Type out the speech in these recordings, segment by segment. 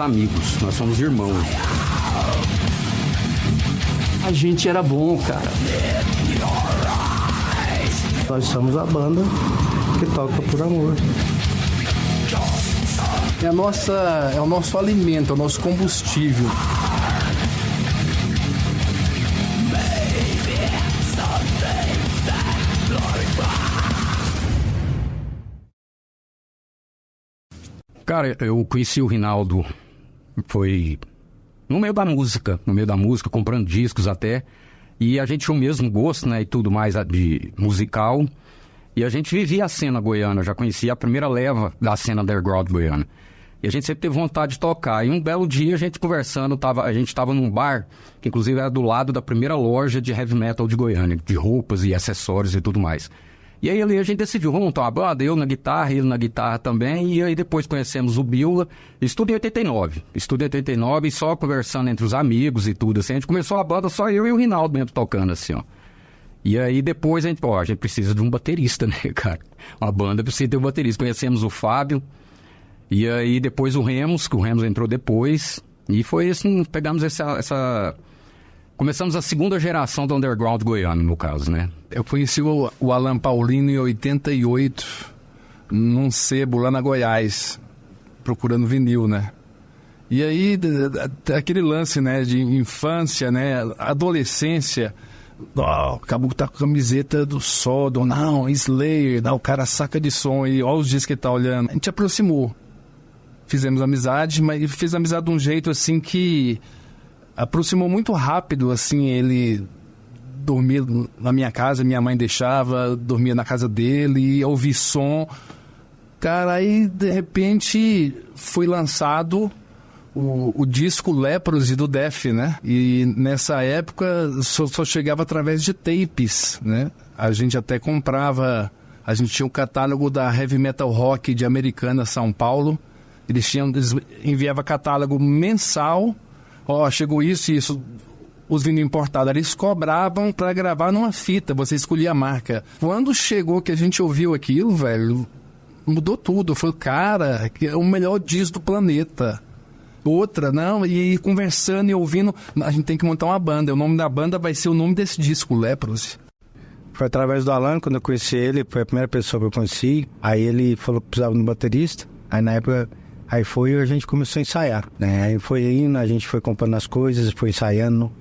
amigos, nós somos irmãos. A gente era bom, cara. Nós somos a banda que toca por amor. É o nosso alimento, é o nosso combustível. Cara, eu conheci o Rinaldo, foi no meio da música, comprando discos até. E a gente tinha o mesmo gosto, né, e tudo mais de musical. E a gente vivia a cena goiana, já conhecia a primeira leva da cena underground goiana. E a gente sempre teve vontade de tocar. E um belo dia, a gente conversando, a gente estava num bar, que inclusive era do lado da primeira loja de heavy metal de Goiânia, de roupas e acessórios e tudo mais. E aí ali a gente decidiu, vamos montar uma banda, eu na guitarra, ele na guitarra também. E aí depois conhecemos o Billa, estudo em 89. E só conversando entre os amigos e tudo, assim. A gente começou a banda, só eu e o Rinaldo mesmo tocando, assim, ó. E aí depois a gente precisa de um baterista, né, cara? Uma banda precisa ter um baterista. Conhecemos o Fábio, e aí depois o Remus, que o Remus entrou depois. E foi assim, pegamos essa... Começamos a segunda geração do underground goiano, no caso, né? Eu conheci o Alan Paulino em 88, num sebo lá na Goiás, procurando vinil, né? E aí, aquele lance, né, de infância, né, adolescência... o Caboclo tá com a camiseta do Sodom, não, Slayer, o cara saca de som e olha os discos que ele tá olhando. A gente aproximou, fizemos amizade, mas fez amizade de um jeito assim que aproximou muito rápido, assim. Ele dormia na minha casa, minha mãe deixava, dormia na casa dele, ia ouvir som. Cara, aí de repente foi lançado o disco Leprosy do Def, né? E nessa época só chegava através de tapes, né? A gente até comprava, a gente tinha um catálogo da Heavy Metal Rock de Americana, São Paulo. Eles enviavam catálogo mensal. Chegou isso e isso, os vinil importados. Eles cobravam para gravar numa fita, você escolhia a marca. Quando chegou que a gente ouviu aquilo, velho, mudou tudo. Foi, cara, que é o melhor disco do planeta. Outra, não, e conversando e ouvindo, a gente tem que montar uma banda. O nome da banda vai ser o nome desse disco, Leprosy. Foi através do Alan, quando eu conheci ele, foi a primeira pessoa que eu conheci. Aí ele falou que precisava de um baterista. Aí na época, e a gente começou a ensaiar, né? Aí foi indo, a gente foi comprando as coisas, foi ensaiando.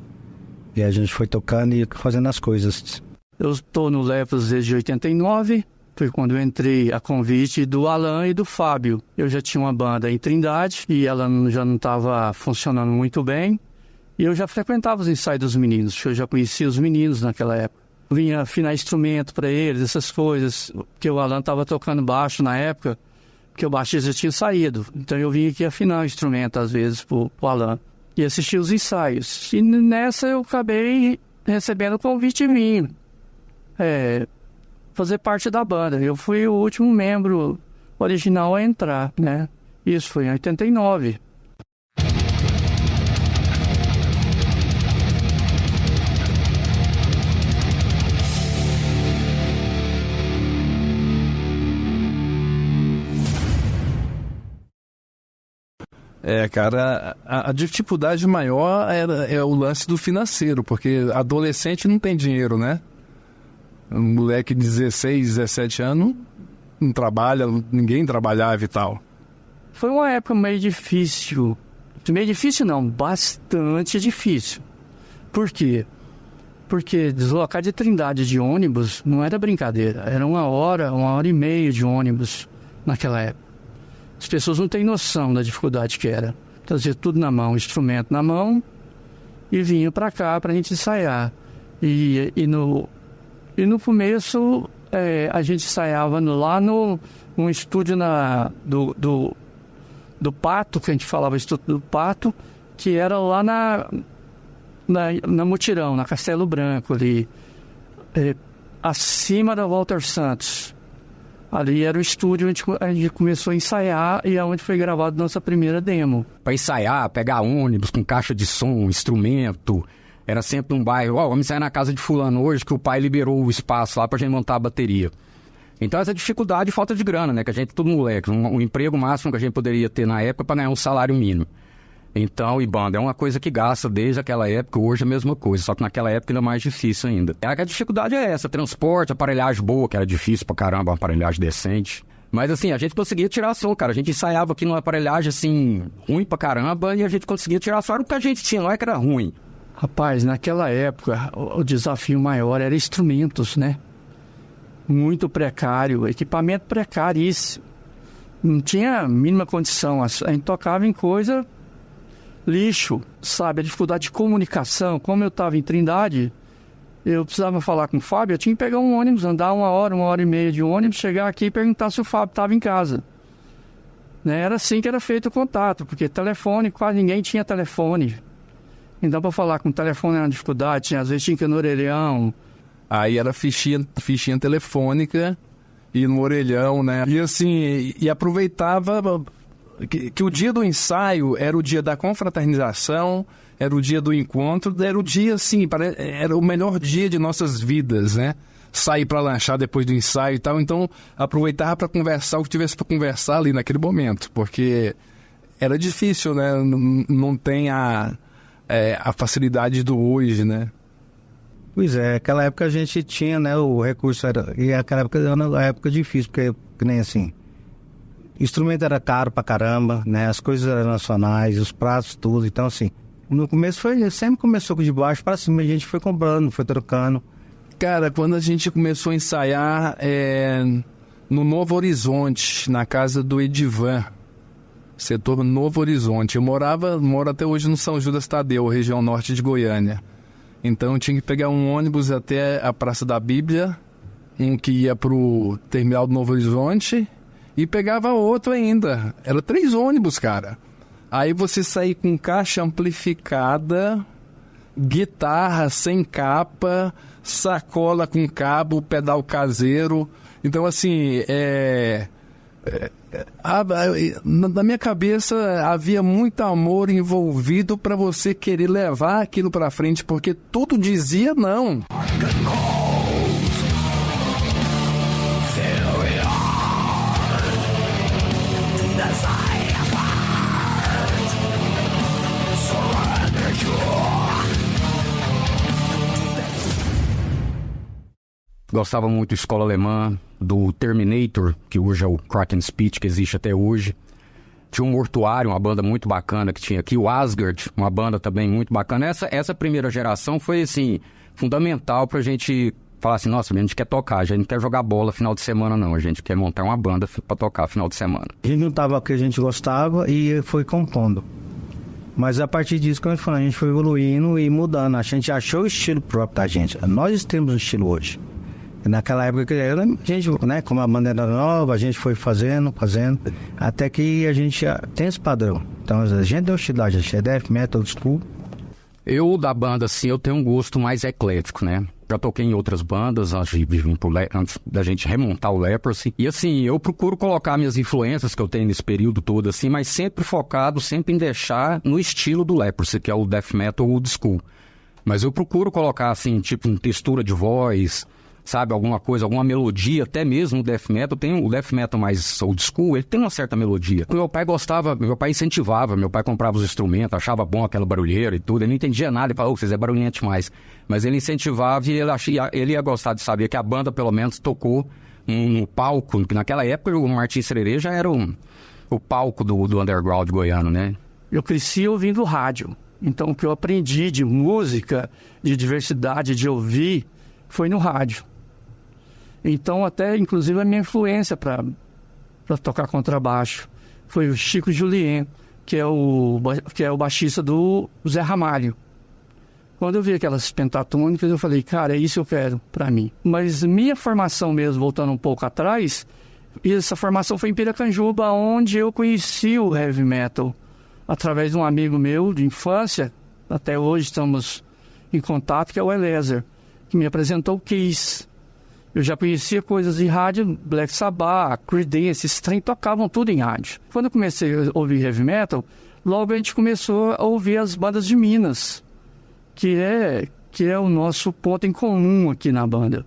E a gente foi tocando e fazendo as coisas. Eu estou no Leprosy desde 89. Foi quando eu entrei a convite do Alan e do Fábio. Eu já tinha uma banda em Trindade e ela já não estava funcionando muito bem. E eu já frequentava os ensaios dos meninos, eu já conhecia os meninos naquela época. Eu vinha afinar instrumento para eles, essas coisas, porque o Alan estava tocando baixo na época, porque o baixista já tinha saído. Então eu vinha aqui afinar o instrumento às vezes pro Alan e assistir os ensaios. E nessa eu acabei recebendo o convite e vim fazer parte da banda. Eu fui o último membro original a entrar, né? Isso foi em 89. Cara, a dificuldade maior é o lance do financeiro, porque adolescente não tem dinheiro, né? Um moleque de 16, 17 anos não trabalha, ninguém trabalhava e tal. Foi uma época meio difícil. Meio difícil não, bastante difícil. Por quê? Porque deslocar de Trindade de ônibus não era brincadeira. Era uma hora e meia de ônibus naquela época. As pessoas não têm noção da dificuldade que era. Trazer tudo na mão, instrumento na mão, e vinha pra cá pra gente ensaiar. E no começo, a gente ensaiava lá num estúdio do Pato, que a gente falava estúdio do Pato, que era lá na Mutirão, na Castelo Branco, ali, acima da Walter Santos. Ali era o estúdio onde a gente começou a ensaiar e é onde foi gravada nossa primeira demo. Para ensaiar, pegar ônibus com caixa de som, instrumento... Era sempre um bairro, vamos ensaiar na casa de fulano hoje, que o pai liberou o espaço lá pra gente montar a bateria. Então essa dificuldade e falta de grana, né? Que a gente, todo moleque, um emprego máximo que a gente poderia ter na época para ganhar um salário mínimo. Então, e banda é uma coisa que gasta desde aquela época, hoje é a mesma coisa, só que naquela época ainda mais difícil ainda. A dificuldade é essa, transporte, aparelhagem boa, que era difícil pra caramba, uma aparelhagem decente. Mas assim, a gente conseguia tirar som, cara. A gente ensaiava aqui numa aparelhagem assim, ruim pra caramba, e a gente conseguia tirar som. Era o que a gente tinha, não é que era ruim. Rapaz, naquela época, o desafio maior era instrumentos, né? Muito precário, equipamento precaríssimo. Não tinha a mínima condição. A gente tocava em coisa lixo, sabe? A dificuldade de comunicação. Como eu estava em Trindade, eu precisava falar com o Fábio, eu tinha que pegar um ônibus, andar 1 hora e meia de ônibus, chegar aqui e perguntar se o Fábio estava em casa. Né? Era assim que era feito o contato, porque telefone, quase ninguém tinha telefone. Então, para falar com o telefone era uma dificuldade, às vezes tinha que ir no orelhão. Aí era fichinha telefônica e no orelhão, né? E assim, e aproveitava que o dia do ensaio era o dia da confraternização, era o dia do encontro, era o dia, assim, era o melhor dia de nossas vidas, né? Sair para lanchar depois do ensaio e tal, então aproveitava para conversar o que tivesse para conversar ali naquele momento, porque era difícil, né? Não tem a facilidade do hoje, né? Pois é, aquela época a gente tinha, né, o recurso, e aquela época era uma época difícil, porque que nem assim, instrumento era caro pra caramba, né, as coisas eram nacionais, os pratos, tudo, então assim, no começo sempre começou de baixo pra cima, a gente foi comprando, foi trocando. Cara, quando a gente começou a ensaiar no Novo Horizonte, na casa do Edivan, setor Novo Horizonte, eu moro até hoje no São Judas Tadeu, região norte de Goiânia. Então eu tinha que pegar um ônibus até a Praça da Bíblia, um que ia pro terminal do Novo Horizonte, e pegava outro ainda. Era 3 ônibus, cara. Aí você saía com caixa amplificada, guitarra sem capa, sacola com cabo, pedal caseiro. Então, assim, na minha cabeça havia muito amor envolvido para você querer levar aquilo para frente, porque tudo dizia não. Gostava muito de Escola Alemã, do Terminator, que hoje é o Crack and Speech, que existe até hoje. Tinha o Mortuário, uma banda muito bacana que tinha aqui. O Asgard, uma banda também muito bacana. Essa primeira geração foi, assim, fundamental pra gente falar assim, nossa, a gente quer tocar, a gente não quer jogar bola final de semana, não. A gente quer montar uma banda pra tocar final de semana. A gente juntava o que a gente gostava e foi compondo. Mas a partir disso, como eu falei, a gente foi evoluindo e mudando. A gente achou o estilo próprio da gente. Nós temos um estilo hoje. Naquela época, a gente, né, como a banda era nova, a gente foi fazendo, até que a gente tem esse padrão. Então, a gente deu estilo, a gente é death metal, old school. Eu, da banda, assim, eu tenho um gosto mais eclético, né? Já toquei em outras bandas antes da gente remontar o Leprosy. E, assim, eu procuro colocar minhas influências que eu tenho nesse período todo, assim, mas sempre focado, sempre em deixar no estilo do Leprosy, que é o death metal old school. Mas eu procuro colocar, assim, tipo, uma textura de voz, sabe, alguma coisa, alguma melodia, até mesmo o death metal, tem o death metal mais old school, ele tem uma certa melodia. Meu pai gostava, meu pai incentivava, meu pai comprava os instrumentos, achava bom aquela barulheira e tudo, ele não entendia nada, ele falava, vocês é barulhento demais. Mas ele incentivava e ele ia gostar de saber que a banda, pelo menos, tocou no palco, que naquela época o Martins Sererê já era o palco do underground goiano, né? Eu cresci ouvindo rádio, então o que eu aprendi de música, de diversidade, de ouvir, foi no rádio. Então, até, inclusive, a minha influência para tocar contrabaixo foi o Chico Julien, que é o baixista do Zé Ramalho. Quando eu vi aquelas pentatônicas, eu falei, cara, é isso que eu quero para mim. Mas minha formação mesmo, voltando um pouco atrás, essa formação foi em Piracanjuba, onde eu conheci o heavy metal, através de um amigo meu de infância, até hoje estamos em contato, que é o Eliezer, que me apresentou o Kiss. Eu já conhecia coisas de rádio, Black Sabbath, Creedence, esses trem tocavam tudo em rádio. Quando eu comecei a ouvir heavy metal, logo a gente começou a ouvir as bandas de Minas, que é o nosso ponto em comum aqui na banda,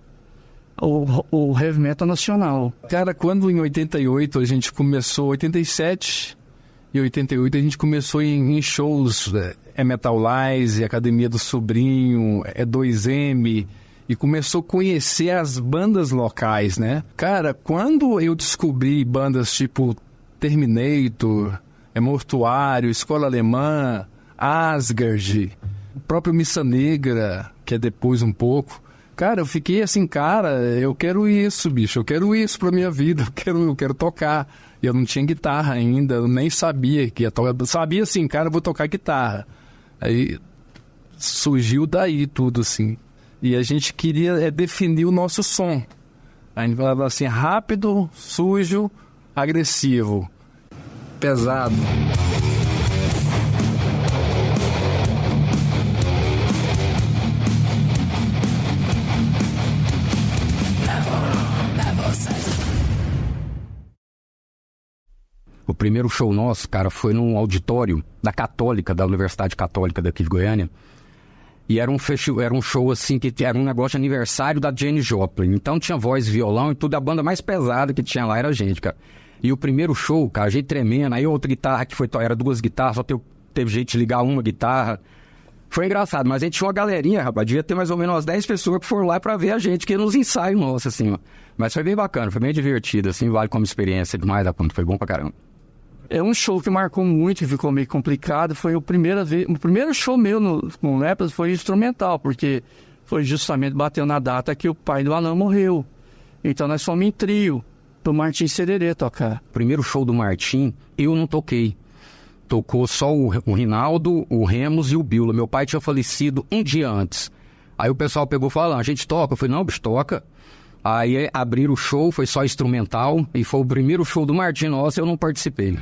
o heavy metal nacional. Cara, quando em 88 a gente começou, 87, Em 88 a gente começou em shows, Metal-Lize, Academia do Sobrinho, 2M, e começou a conhecer as bandas locais, né? Cara, quando eu descobri bandas tipo Terminator, Mortuário, Escola Alemã, Asgard, o próprio Missa Negra, que é depois um pouco, cara, eu fiquei assim, cara, eu quero isso, bicho, eu quero isso pra minha vida, eu quero tocar. E eu não tinha guitarra ainda, eu nem sabia que ia tocar. Eu sabia assim, cara, eu vou tocar guitarra. Aí surgiu daí tudo, assim. E a gente queria definir o nosso som. A gente falava assim, rápido, sujo, agressivo, pesado. O primeiro show nosso, cara, foi num auditório da Católica, da Universidade Católica daqui de Goiânia. E era um show assim, que era um negócio de aniversário da Janis Joplin. Então tinha voz, violão e tudo. A banda mais pesada que tinha lá era a gente, cara. E o primeiro show, cara, a gente tremendo. Aí outra guitarra que foi, era 2 guitarras, só teve jeito de ligar uma guitarra. Foi engraçado, mas a gente tinha uma galerinha, rapaz. Devia ter mais ou menos umas 10 pessoas que foram lá pra ver a gente, que nos ensaios nossos, assim, ó. Mas foi bem bacana, foi bem divertido, assim, vale como experiência demais da conta. Foi bom pra caramba. É um show que marcou muito e ficou meio complicado. Foi o primeiro show meu com o Lepras foi instrumental, porque foi justamente bateu na data que o pai do Alan morreu. Então nós fomos em trio pro Martim Sererê tocar. Primeiro show do Martim, eu não toquei. Tocou só o Rinaldo, o Remus e o Biola. Meu pai tinha falecido um dia antes. Aí o pessoal pegou e falou, a gente toca? Eu falei, não, bicho, toca. Aí abriram o show, foi só instrumental, e foi o primeiro show do Martim nosso, eu não participei.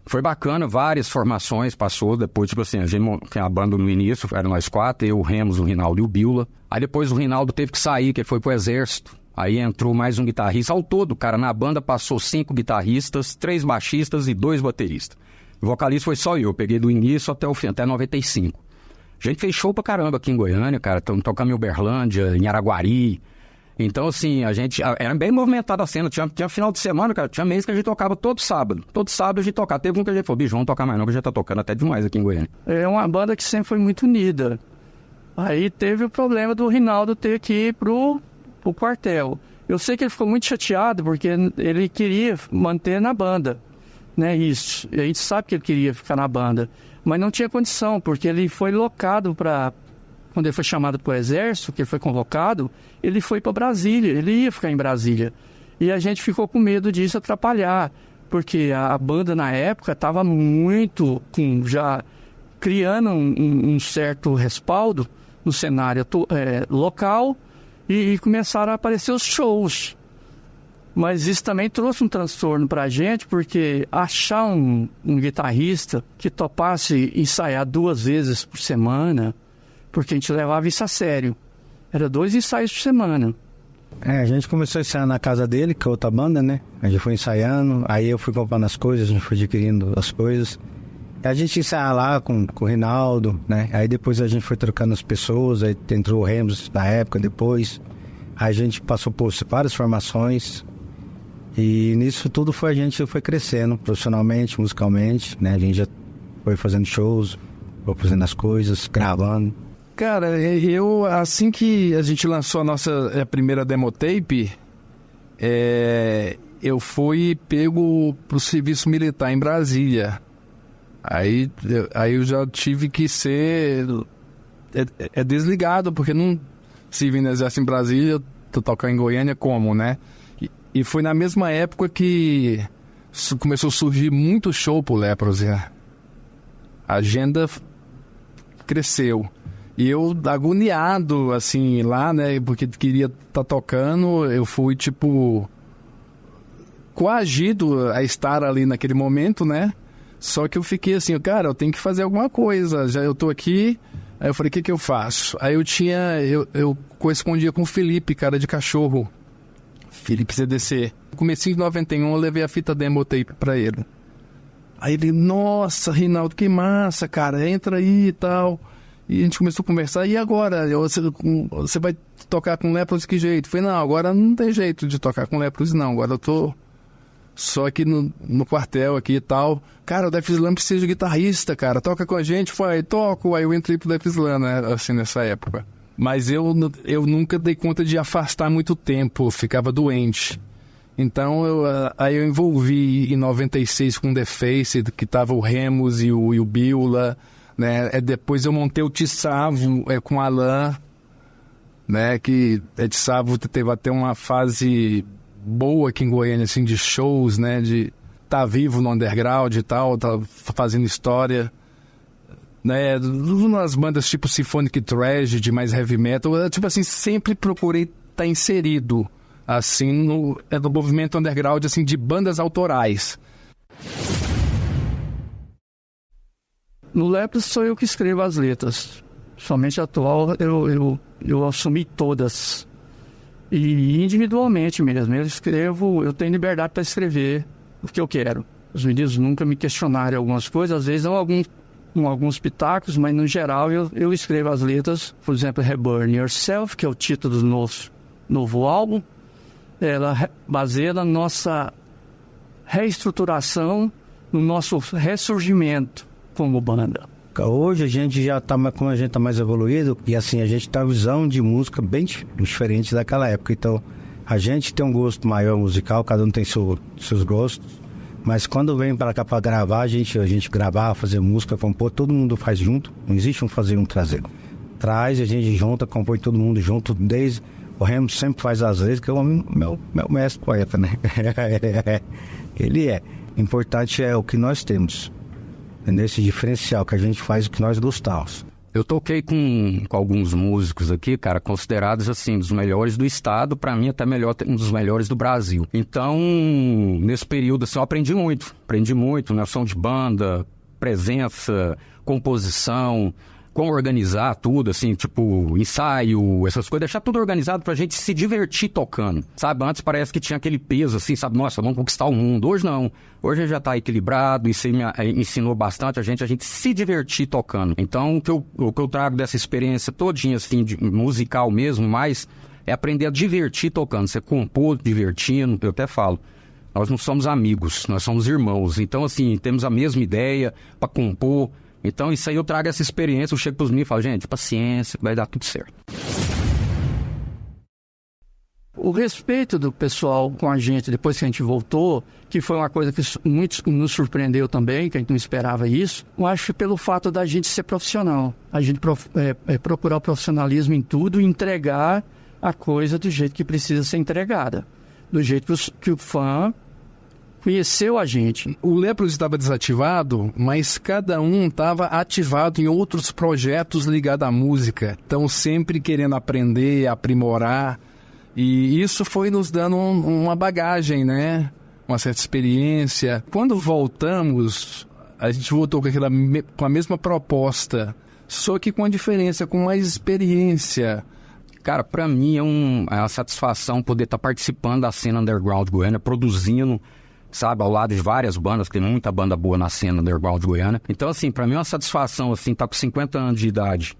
Foi bacana, várias formações passou, depois, tipo assim, a gente tem a banda no início, era nós 4, eu, o Remus, o Rinaldo e o Biola. Aí depois o Rinaldo teve que sair, que ele foi pro exército. Aí entrou mais um guitarrista. Ao todo, cara, na banda passou 5 guitarristas, 3 baixistas e 2 bateristas. O vocalista foi só eu peguei do início até o fim, até 95. A gente fez show pra caramba aqui em Goiânia, cara, tocamos em Uberlândia, em Araguari. Então, assim, a gente... Era bem movimentada a cena. Tinha final de semana, cara. Tinha mês que a gente tocava todo sábado. Todo sábado a gente tocava. Teve um que a gente falou, bicho, vamos tocar mais não, que a gente tá tocando até demais aqui em Goiânia. É uma banda que sempre foi muito unida. Aí teve o problema do Rinaldo ter que ir pro quartel. Eu sei que ele ficou muito chateado, porque ele queria manter na banda, né, isso. E a gente sabe que ele queria ficar na banda. Mas não tinha condição, porque ele foi locado para... Quando ele foi chamado para o exército, que ele foi convocado, ele foi para Brasília, ele ia ficar em Brasília. E a gente ficou com medo disso atrapalhar, porque a banda na época estava muito, já criando um certo respaldo no cenário local e começaram a aparecer os shows. Mas isso também trouxe um transtorno para a gente, porque achar um guitarrista que topasse ensaiar 2 vezes por semana... Porque a gente levava isso a sério. Era 2 ensaios por semana. A gente começou a ensaiar na casa dele, que é outra banda, né? A gente foi ensaiando, aí eu fui comprando as coisas, a gente foi adquirindo as coisas. E a gente ensaiava lá com o Rinaldo, né? Aí depois a gente foi trocando as pessoas, aí entrou o Remus na época, depois. Aí a gente passou por várias formações. E nisso tudo a gente foi crescendo profissionalmente, musicalmente, né? A gente já foi fazendo shows, foi fazendo as coisas, gravando. Cara, assim que a gente lançou a nossa primeira demotape, eu fui pego pro serviço militar em Brasília. Aí eu já tive que ser desligado, porque não se vir no exército em Brasília, tô tocando em Goiânia como, né? E foi na mesma época que começou a surgir muito show pro Leprosy. A agenda cresceu. E eu agoniado, assim, lá, né, porque queria estar tocando, eu fui, tipo, coagido a estar ali naquele momento, né? Só que eu fiquei assim, cara, eu tenho que fazer alguma coisa, já eu tô aqui, aí eu falei, o que eu faço? Aí eu correspondia com o Felipe, cara de cachorro, Felipe CDC. Comecinho de 91, eu levei a fita demo tape pra ele. Aí ele, nossa, Reinaldo, que massa, cara, entra aí e tal. E a gente começou a conversar, e agora? Você vai tocar com Leprosy que jeito? Eu falei, não, agora não tem jeito de tocar com Leprosy não, agora eu tô só aqui no quartel aqui e tal. Cara, o Def Slam precisa de guitarrista, cara, toca com a gente. Falei, toco, aí eu entrei pro Def Slam, né, assim, nessa época. Mas eu nunca dei conta de afastar muito tempo, ficava doente. Então, aí eu envolvi em 96 com The Face, que tava o Remus e o Biola, né? Depois eu montei o Tissavo com o Alan, né? Que Tissavo teve até uma fase boa aqui em Goiânia, assim, de shows, né? De tá vivo no underground e tal, tá fazendo história, né? Nas bandas tipo Symphonic Tragedy, mais heavy metal, tipo assim, sempre procurei estar inserido, assim, no movimento underground, assim, de bandas autorais. No Leprosy sou eu que escrevo as letras. Somente atual eu assumi todas. E individualmente mesmo. Eu tenho liberdade para escrever o que eu quero. Os meninos nunca me questionaram algumas coisas, às vezes dão alguns pitacos, mas no geral eu escrevo as letras. Por exemplo, Reburn Yourself, que é o título do novo álbum. Ela baseia na nossa reestruturação, no nosso ressurgimento como banda. Hoje a gente já está, como a gente está mais evoluído, e assim, a gente tem uma visão de música bem diferente daquela época. Então, a gente tem um gosto maior musical, cada um tem seus gostos, mas quando vem para cá para gravar, a gente gravar, fazer música, compor, todo mundo faz junto, não existe um fazer e um trazer. Traz, a gente junta, compõe todo mundo junto, desde o Remo sempre faz as letras, que é o meu mestre poeta, né? Ele é. Importante é o que nós temos. Nesse diferencial que a gente faz o que nós gostamos. Eu toquei com alguns músicos aqui, cara, considerados, assim, dos melhores do estado, pra mim até um dos melhores do Brasil. Então, nesse período, assim, eu aprendi muito, noção de banda, presença, composição, como organizar tudo, assim, tipo, ensaio, essas coisas, deixar tudo organizado pra gente se divertir tocando, sabe? Antes parece que tinha aquele peso, assim, sabe? Nossa, vamos conquistar o mundo. Hoje não. Hoje já tá equilibrado, isso me ensinou bastante a gente se divertir tocando. Então, o que eu trago dessa experiência todinha, assim, musical mesmo, mas é aprender a divertir tocando. Você compor, divertindo, eu até falo. Nós não somos amigos, nós somos irmãos. Então, assim, temos a mesma ideia pra compor. Então, isso aí eu trago essa experiência, eu chego pros meninos e falo, gente, paciência, vai dar tudo certo. O respeito do pessoal com a gente depois que a gente voltou, que foi uma coisa que muito nos surpreendeu também, que a gente não esperava isso, eu acho que pelo fato da gente ser profissional. A gente procurar o profissionalismo em tudo e entregar a coisa do jeito que precisa ser entregada. Do jeito que o fã conheceu a gente. O Leprosy estava desativado, mas cada um estava ativado em outros projetos ligados à música. Então, sempre querendo aprender, aprimorar. E isso foi nos dando uma bagagem, né? Uma certa experiência. Quando voltamos, a gente voltou com a mesma proposta, só que com a diferença, com mais experiência. Cara, pra mim é uma satisfação poder estar participando da cena underground goiana, produzindo, sabe, ao lado de várias bandas, tem muita banda boa na cena underground goiana. Então, assim, pra mim é uma satisfação, assim, estar com 50 anos de idade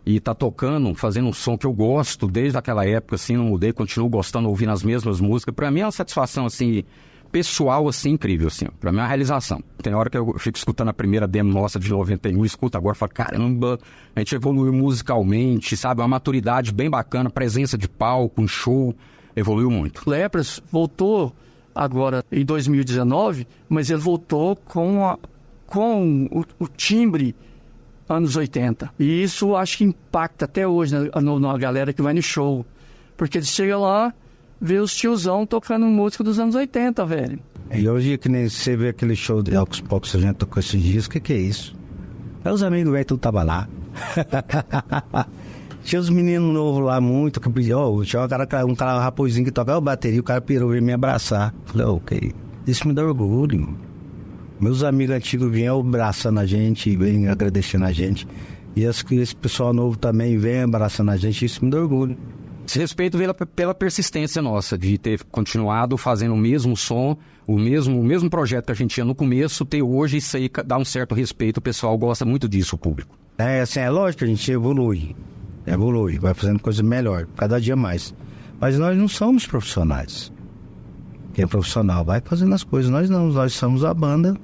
e tá tocando, fazendo um som que eu gosto desde aquela época, assim, não mudei, continuo gostando, ouvindo as mesmas músicas. Pra mim é uma satisfação, assim, pessoal, assim, incrível, assim. Pra mim é uma realização. Tem hora que eu fico escutando a primeira demo nossa de 91, escuto agora e falo, caramba, a gente evoluiu musicalmente, sabe? Uma maturidade bem bacana, presença de palco, um show, evoluiu muito. Leprosy voltou agora em 2019, mas ele voltou com o timbre anos 80. E isso acho que impacta até hoje na galera que vai no show. Porque eles chegam lá, vê os tiozão tocando música dos anos 80, velho. E hoje que nem você vê aquele show de Alcos Pocos, a gente tocou esses dias, o que é isso? Aí os amigos velhos tudo tava lá. Tinha os meninos novos lá muito, que pediam, tinha um cara raposinho que tocava bateria, o cara pirou, veio me abraçar. Falei, ok, isso me dá orgulho. Meus amigos antigos vinham abraçando a gente, vêm agradecendo a gente. E esse pessoal novo também vem abraçando a gente, isso me dá orgulho. Esse respeito pela persistência nossa, de ter continuado fazendo o mesmo som, o mesmo projeto que a gente tinha no começo, ter hoje isso aí dá um certo respeito, o pessoal gosta muito disso, o público. É lógico que a gente evolui, vai fazendo coisa melhor, cada dia mais. Mas nós não somos profissionais. Quem é profissional vai fazendo as coisas, nós somos a banda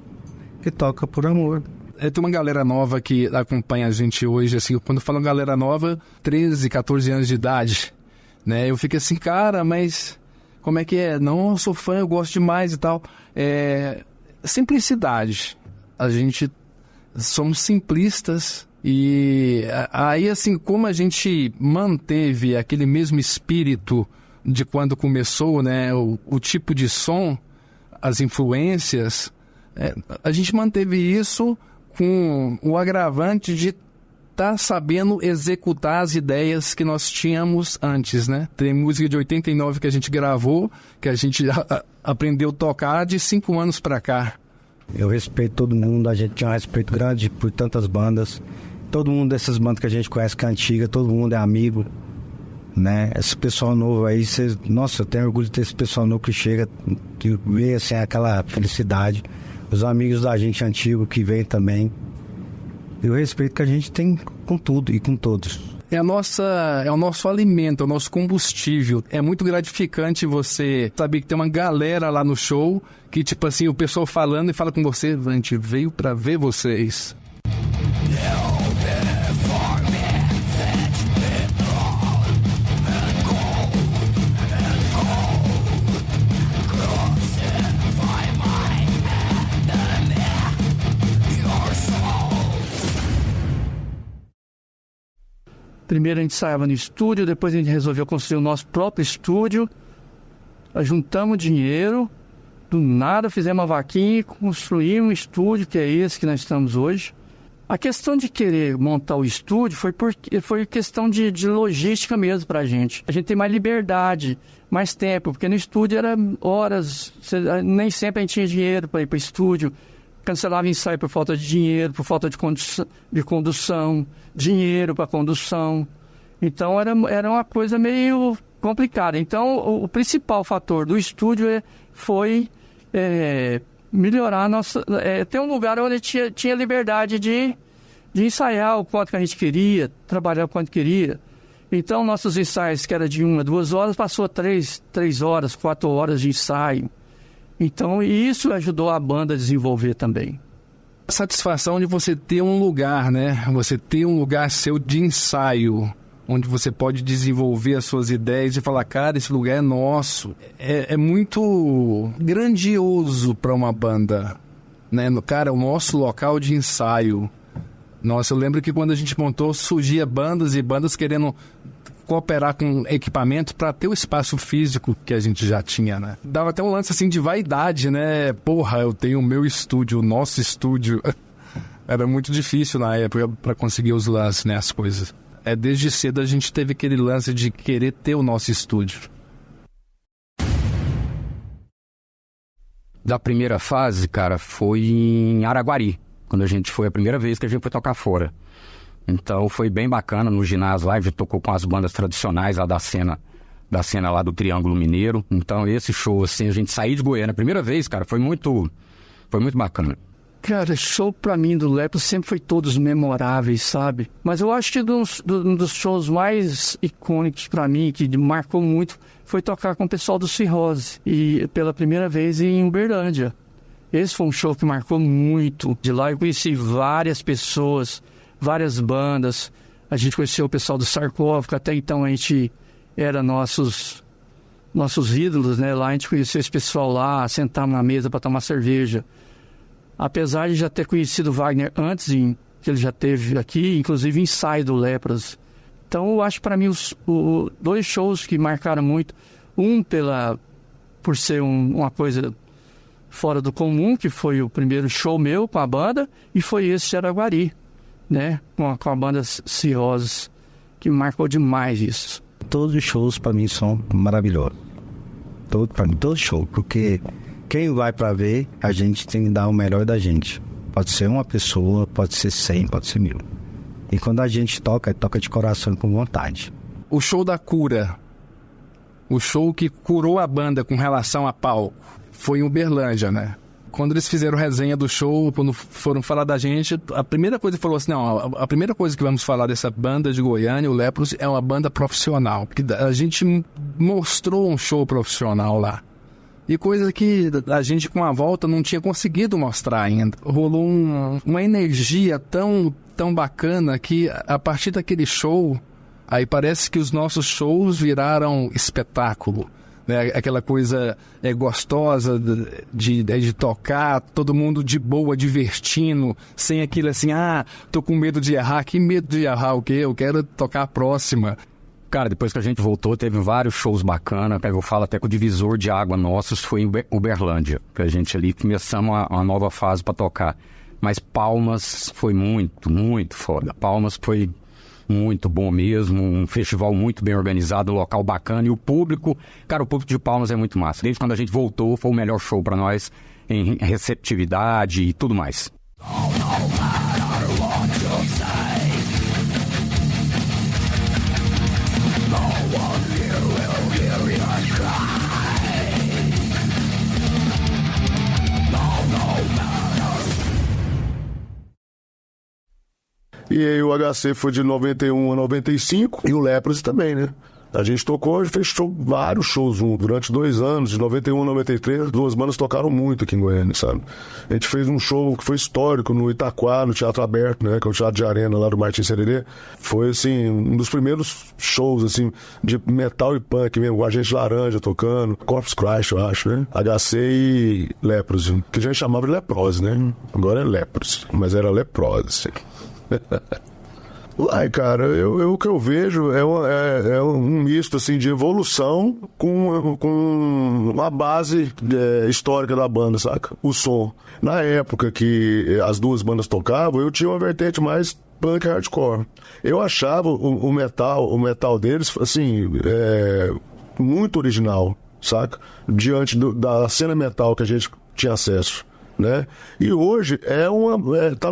que toca por amor. Tem uma galera nova que acompanha a gente hoje, assim, quando falam galera nova, 13, 14 anos de idade, né? Eu fico assim, cara, mas como é que é? Não, eu sou fã, eu gosto demais e tal. Simplicidade. A gente somos simplistas e aí, assim, como a gente manteve aquele mesmo espírito de quando começou, né? O tipo de som, as influências, a gente manteve isso com o agravante de estar sabendo executar as ideias que nós tínhamos antes, né? Tem música de 89 que a gente gravou, que a gente aprendeu a tocar de 5 anos pra cá. Eu respeito todo mundo, a gente tinha um respeito grande por tantas bandas. Todo mundo dessas bandas que a gente conhece que é antiga, todo mundo é amigo, né? Esse pessoal novo aí, nossa, eu tenho orgulho de ter esse pessoal novo que chega, que vê assim, aquela felicidade. Os amigos da gente antigo que vem também. E o respeito que a gente tem com tudo e com todos. É o nosso alimento, é o nosso combustível. É muito gratificante você saber que tem uma galera lá no show que, tipo assim, o pessoal falando e fala com você, a gente veio pra ver vocês. Primeiro a gente ensaiava no estúdio, depois a gente resolveu construir o nosso próprio estúdio. Juntamos dinheiro, do nada fizemos uma vaquinha e construímos um estúdio, que é esse que nós estamos hoje. A questão de querer montar o estúdio foi questão de logística mesmo pra gente. A gente tem mais liberdade, mais tempo, porque no estúdio era horas, nem sempre a gente tinha dinheiro para ir para o estúdio. Cancelava ensaio por falta de dinheiro, por falta de condução, dinheiro para condução. Então era uma coisa meio complicada. Então o principal fator do estúdio foi melhorar a nossa... ter um lugar onde tinha liberdade de ensaiar o quanto que a gente queria, trabalhar o quanto queria. Então nossos ensaios, que era de 1 a 2 horas, passou a 3 horas, 4 horas de ensaio. Então, isso ajudou a banda a desenvolver também. A satisfação de você ter um lugar, né? Você ter um lugar seu de ensaio, onde você pode desenvolver as suas ideias e falar, cara, esse lugar é nosso. É muito grandioso para uma banda, né? Cara, o nosso local de ensaio. Nossa, eu lembro que quando a gente montou, surgia bandas e bandas querendo cooperar com equipamento para ter o espaço físico que a gente já tinha, né? Dava até um lance assim de vaidade, né? Porra, eu tenho o meu estúdio, o nosso estúdio. Era muito difícil na época para conseguir os lances, né? As coisas. Desde cedo a gente teve aquele lance de querer ter o nosso estúdio. Da primeira fase, cara, foi em Araguari, quando foi a primeira vez que a gente foi tocar fora. Então foi bem bacana no ginásio lá, a gente tocou com as bandas tradicionais lá da cena lá do Triângulo Mineiro. Então esse show, assim, a gente sair de Goiânia a primeira vez, cara, foi muito bacana. Cara, show pra mim do Lepros sempre foi todos memoráveis, sabe? Mas eu acho que um dos shows mais icônicos pra mim, que marcou muito, foi tocar com o pessoal do Cirrose. E pela primeira vez em Uberlândia. Esse foi um show que marcou muito. De lá eu conheci várias pessoas, várias bandas. A gente conheceu o pessoal do Sarcófago, até então a gente era nossos ídolos, né? Lá a gente conheceu esse pessoal lá, sentamos na mesa para tomar cerveja. Apesar de já ter conhecido o Wagner antes, que ele já teve aqui, inclusive ensaio do Lepros. Então eu acho para mim os 2 shows que marcaram muito. Um por ser uma coisa fora do comum, que foi o primeiro show meu com a banda, e foi esse de Araguari, né? Com a banda Cirrose, que marcou demais isso. Todos os shows para mim são maravilhosos. Todo show, porque quem vai para ver, a gente tem que dar o melhor da gente. Pode ser uma pessoa, pode ser 100, pode ser 1000. E quando a gente toca de coração, com vontade. O show da Cura, o show que curou a banda com relação a palco foi em Uberlândia, né? Quando eles fizeram resenha do show, quando foram falar da gente, a primeira coisa que falou assim, não, a primeira coisa que vamos falar dessa banda de Goiânia, o Leprosy, é uma banda profissional. Porque a gente mostrou um show profissional lá. E coisa que a gente com a volta não tinha conseguido mostrar ainda. Rolou uma energia tão bacana que a partir daquele show, aí parece que os nossos shows viraram espetáculo. Né? Aquela coisa gostosa de tocar, todo mundo de boa, divertindo, sem aquilo assim, tô com medo de errar. Que medo de errar o quê? Eu quero tocar a próxima. Cara, depois que a gente voltou, teve vários shows bacanas. Eu falo até que o divisor de água nossos foi em Uberlândia. Que a gente ali começamos uma nova fase para tocar. Mas Palmas foi muito, muito foda. Palmas foi muito bom mesmo, um festival muito bem organizado, um local bacana. E o público, cara, o público de Palmas é muito massa. Desde quando a gente voltou, foi o melhor show para nós em receptividade e tudo mais. E aí o HC foi de 91 a 95 e o Leprosy também, né? A gente tocou, fez vários shows durante 2 anos, de 91 a 93, 2 bandas tocaram muito aqui em Goiânia, sabe? A gente fez um show que foi histórico no Itaquá, no Teatro Aberto, né? Que é o teatro de arena lá do Martin Sererê. Foi, assim, um dos primeiros shows, assim, de metal e punk mesmo, com a gente Laranja tocando, Corpse Christ, eu acho, né? HC e Leprosy, que a gente chamava de Leprose, né? Agora é Leprosy, mas era Leprose. Ai, cara, o que eu vejo é um misto assim, de evolução com uma base histórica da banda, saca? O som. Na época que as duas bandas tocavam, eu tinha uma vertente mais punk hardcore. Eu achava o metal deles, assim, muito original, saca? Diante da cena metal que a gente tinha acesso. Né? E hoje tá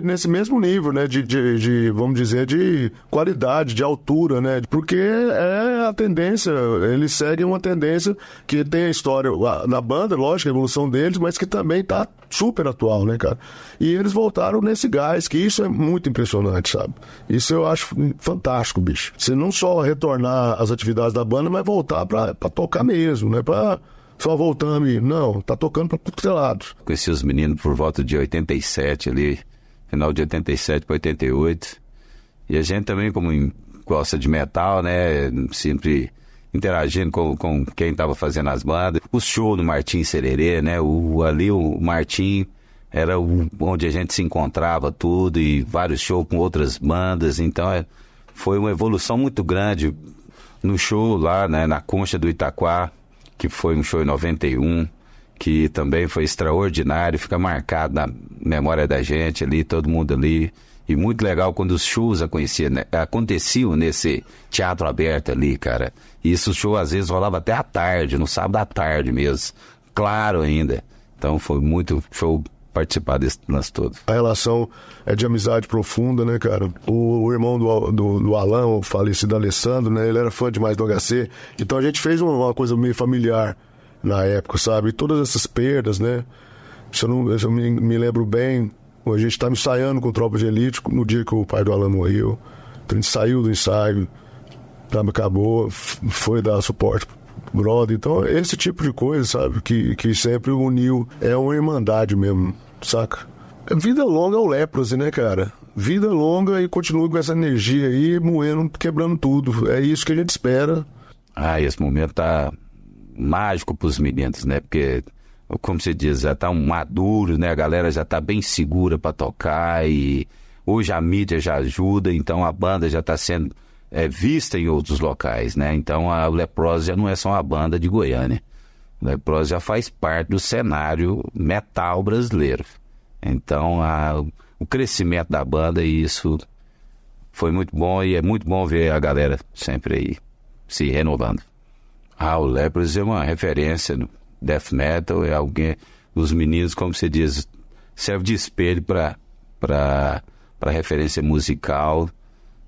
nesse mesmo nível, né? de vamos dizer, de qualidade, de altura, né? Porque é a tendência, eles seguem uma tendência que tem a história na banda, lógico, a evolução deles, mas que também tá super atual, né, cara? E eles voltaram nesse gás, que isso é muito impressionante, sabe? Isso eu acho fantástico, bicho. Você não só retornar às atividades da banda, mas voltar pra tocar mesmo, né? Só voltando e não, tá tocando pra tudo que é lado. Conheci os meninos por volta de 87 ali, final de 87 para 88. E a gente também, como gosta de metal, né, sempre interagindo com quem estava fazendo as bandas. O show do Martin Sererê, né, ali o Martin era onde a gente se encontrava tudo e vários shows com outras bandas. Então foi uma evolução muito grande no show lá, né, na Concha do Itaquá, que foi um show em 91, que também foi extraordinário, fica marcado na memória da gente ali, todo mundo ali. E muito legal quando os shows aconteciam nesse teatro aberto ali, cara. E isso show às vezes rolava até à tarde, no sábado à tarde mesmo. Claro ainda. Então foi muito show participar desse lance todo. A relação é de amizade profunda, né, cara? O irmão do Alan, o falecido Alessandro, né, ele era fã demais do HC, então a gente fez uma coisa meio familiar na época, sabe? E todas essas perdas, né? Se eu me lembro bem, a gente estava ensaiando com Tropa de Elite no dia que o pai do Alan morreu. Então a gente saiu do ensaio, acabou, foi dar suporte brother, então esse tipo de coisa, sabe, que sempre uniu, é uma irmandade mesmo, saca? Vida longa é o Leprosy, né, cara? Vida longa e continua com essa energia aí, moendo, quebrando tudo, é isso que a gente espera. Esse momento tá mágico pros meninos, né, porque, como você diz, já tá maduro, né, a galera já tá bem segura pra tocar e hoje a mídia já ajuda, então a banda já tá sendo vista em outros locais, né? Então a Leprosy já não é só uma banda de Goiânia. A Leprosy já faz parte do cenário metal brasileiro. Então o crescimento da banda, e isso foi muito bom, e é muito bom ver a galera sempre aí se renovando. O Leprosy é uma referência no death metal, é alguém, os meninos, como você diz, serve de espelho para referência musical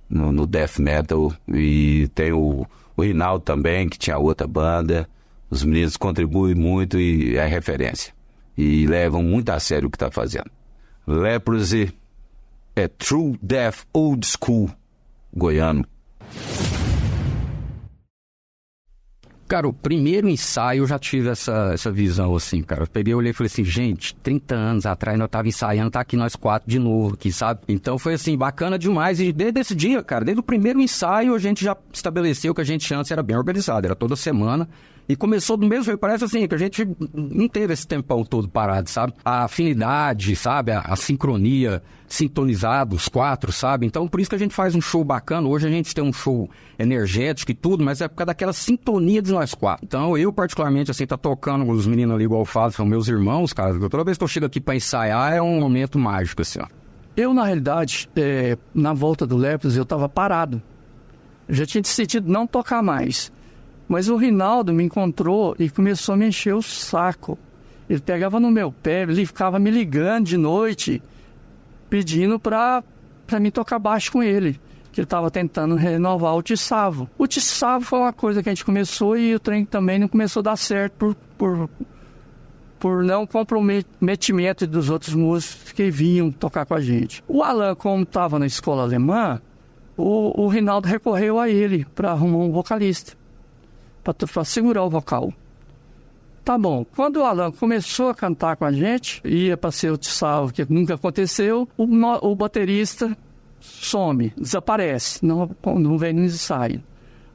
no death metal, e tem o O Rinaldo também, que tinha outra banda. Os meninos contribuem muito e é referência. E levam muito a sério o que está fazendo. Leprosy é True Death Old School goiano. Cara, o primeiro ensaio eu já tive essa visão, assim, cara. Eu peguei, olhei e falei assim, gente, 30 anos atrás nós tava ensaiando, tá aqui nós 4 de novo aqui, sabe? Então foi assim, bacana demais. E desde esse dia, cara, desde o primeiro ensaio a gente já estabeleceu que a gente antes era bem organizado, era toda semana. E começou do mesmo jeito, parece assim, que a gente não teve esse tempão todo parado, sabe? A afinidade, sabe? A sincronia, sintonizado, os 4, sabe? Então, por isso que a gente faz um show bacana. Hoje a gente tem um show energético e tudo, mas é por causa daquela sintonia de nós 4. Então, eu particularmente, assim, tá tocando com os meninos ali, igual eu falo, são meus irmãos, cara. Toda vez que eu chego aqui pra ensaiar, é um momento mágico, assim, ó. Eu, na realidade, na volta do Leprosy, eu tava parado. Eu já tinha decidido não tocar mais. Mas o Rinaldo me encontrou e começou a me encher o saco. Ele pegava no meu pé, ele ficava me ligando de noite, pedindo pra mim tocar baixo com ele. Que ele estava tentando renovar o Tissavo. O Tissavo foi uma coisa que a gente começou e o trem também não começou a dar certo por não comprometimento dos outros músicos que vinham tocar com a gente. O Alan, como estava na escola alemã, o Rinaldo recorreu a ele para arrumar um vocalista. Para segurar o vocal. Tá bom. Quando o Alan começou a cantar com a gente, ia para ser o Tissavo, que nunca aconteceu, o baterista some, desaparece, não vem no ensaio.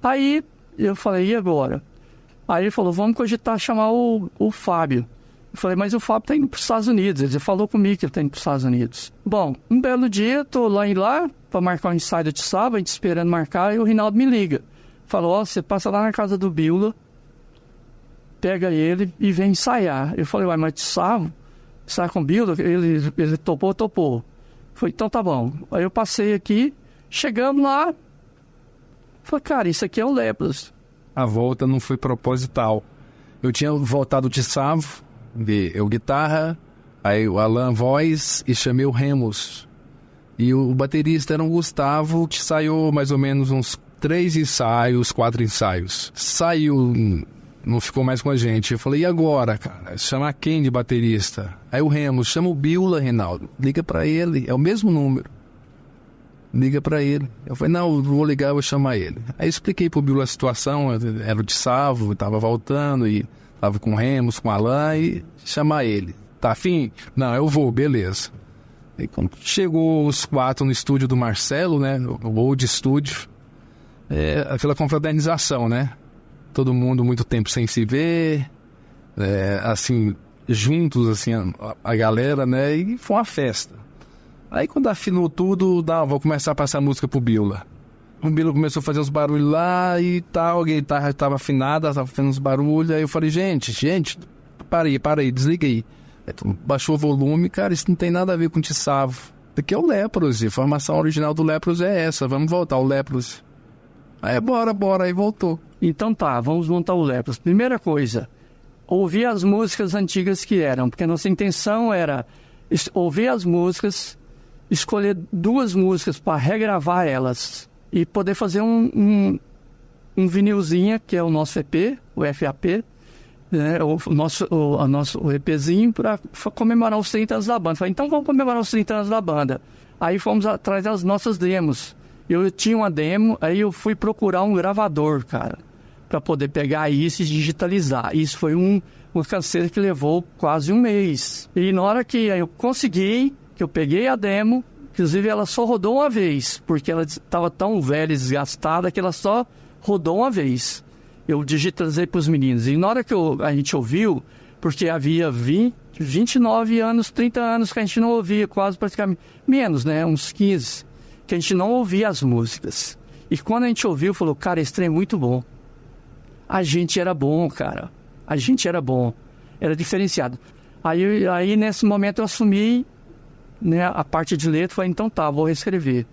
Aí eu falei, e agora? Aí ele falou, vamos cogitar chamar o Fábio. Eu falei, mas o Fábio está indo para os Estados Unidos. Ele falou comigo que ele está indo para os Estados Unidos. Bom, um belo dia, estou lá para marcar o ensaio do Tissavo, a gente esperando marcar, e o Rinaldo me liga. Falou, você passa lá na casa do Bila, pega ele e vem ensaiar. Eu falei, mas Tissavo, sai com o Bila? Ele topou. Falei, então tá bom. Aí eu passei aqui, chegamos lá, falei, cara, isso aqui é o Leprosy. A volta não foi proposital. Eu tinha voltado o Tissavo, eu guitarra, aí o Alan voz e chamei o Remus. E o baterista era um Gustavo, que ensaiou mais ou menos uns 3 ensaios, 4 ensaios. Saiu, não ficou mais com a gente. Eu falei, e agora, cara? Chama quem de baterista? Aí o Remus, chama o Bila, Reinaldo. Liga pra ele, é o mesmo número. Liga pra ele. Eu falei, não vou ligar, eu vou chamar ele. Aí expliquei pro Bila a situação, era o Tissavo, tava voltando e tava com o Remus, com o Alan, e chamar ele. Tá afim? Não, eu vou, beleza. Aí quando chegou os 4 no estúdio do Marcelo, né, o Old Studio, aquela confraternização, né? Todo mundo muito tempo sem se ver, assim, juntos, assim, a galera, né? E foi uma festa. Aí quando afinou tudo, vou começar a passar música pro Bila. O Bila começou a fazer os barulhos lá e tal, a guitarra estava afinada, estava fazendo os barulhos. Aí eu falei, gente, para aí, desliga aí. Aí baixou o volume, cara, isso não tem nada a ver com o Tissavo. Isso aqui é o Leprosy, a formação original do Leprosy é essa, vamos voltar ao Leprosy. Aí bora, aí voltou. Então tá, vamos montar o Leprosy. Primeira coisa, ouvir as músicas antigas que eram, porque a nossa intenção era ouvir as músicas, escolher 2 músicas para regravar elas e poder fazer um vinilzinho, que é o nosso EP, o FAP, né, o nosso EPzinho, para comemorar os 30 anos da banda. Falei, então vamos comemorar os 30 anos da banda. Aí fomos atrás das nossas demos. Eu tinha uma demo, aí eu fui procurar um gravador, cara, para poder pegar isso e digitalizar. Isso foi uma canseira que levou quase 1 mês. E na hora que eu consegui, que eu peguei a demo, inclusive ela só rodou uma vez, porque ela estava tão velha e desgastada que ela só rodou uma vez. Eu digitalizei para os meninos. E na hora que a gente ouviu, porque havia 29 anos, 30 anos que a gente não ouvia, quase praticamente, menos, né, uns 15, que a gente não ouvia as músicas. E quando a gente ouviu, falou, cara, esse trem é muito bom. A gente era bom, cara. A gente era bom. Era diferenciado. Aí nesse momento eu assumi, né, a parte de letra, falei, então tá, vou reescrever.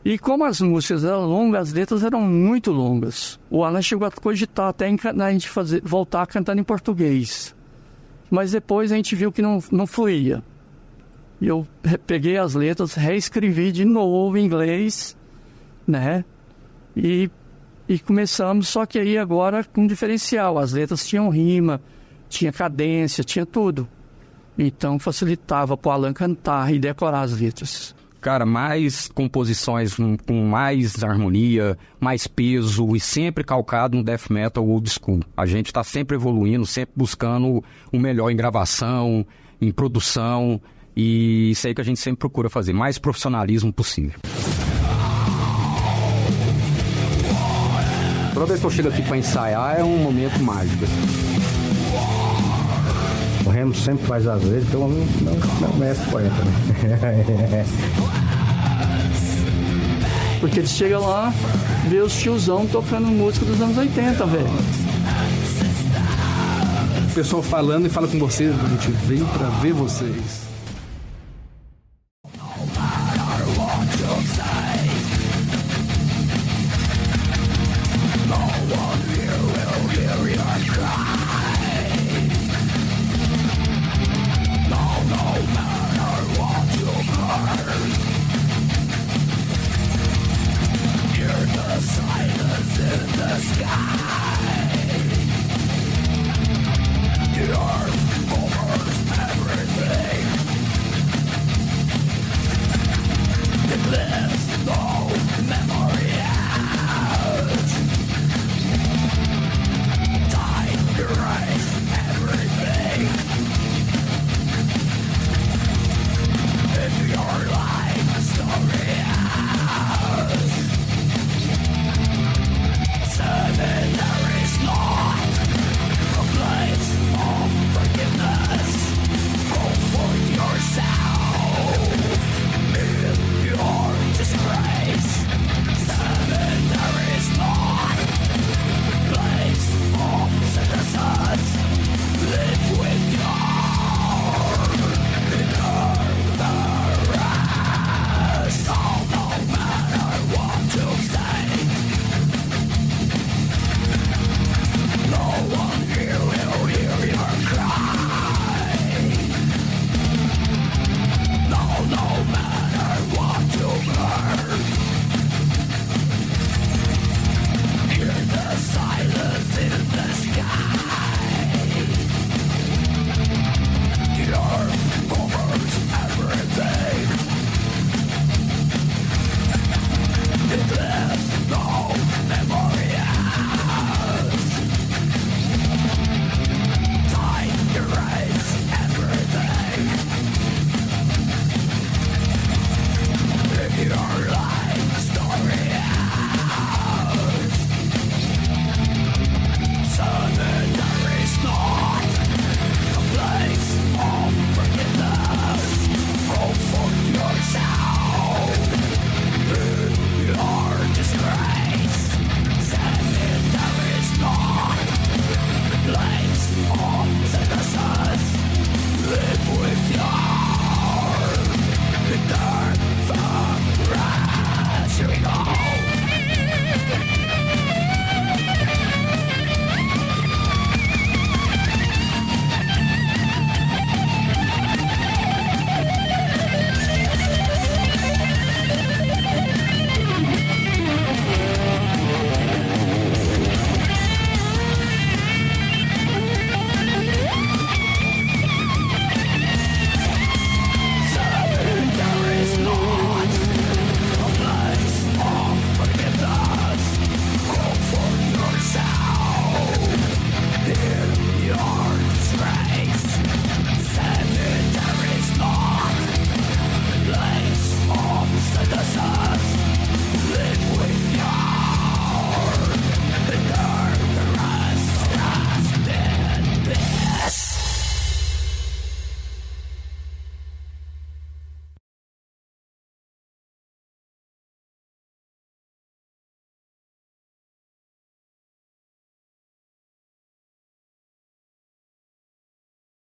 E como as músicas eram longas, as letras eram muito longas. O Alan chegou a cogitar até a gente voltar cantando em português. Mas depois a gente viu que não fluía. E eu peguei as letras, reescrevi de novo em inglês, né? E E começamos, só que aí agora com diferencial. As letras tinham rima, tinha cadência, tinha tudo. Então facilitava para o Alan cantar e decorar as letras. Cara, mais composições com mais harmonia, mais peso e sempre calcado no death metal old school. A gente está sempre evoluindo, sempre buscando o melhor em gravação, em produção, e isso aí que a gente sempre procura fazer, mais profissionalismo possível. Toda vez que eu chego aqui para ensaiar é um momento mágico. O Remo sempre faz as vezes, então não mestre poeta, né? Porque ele chega lá, vê os tiozão tocando música dos anos 80, velho. O pessoal falando e fala com vocês, a gente veio pra ver vocês.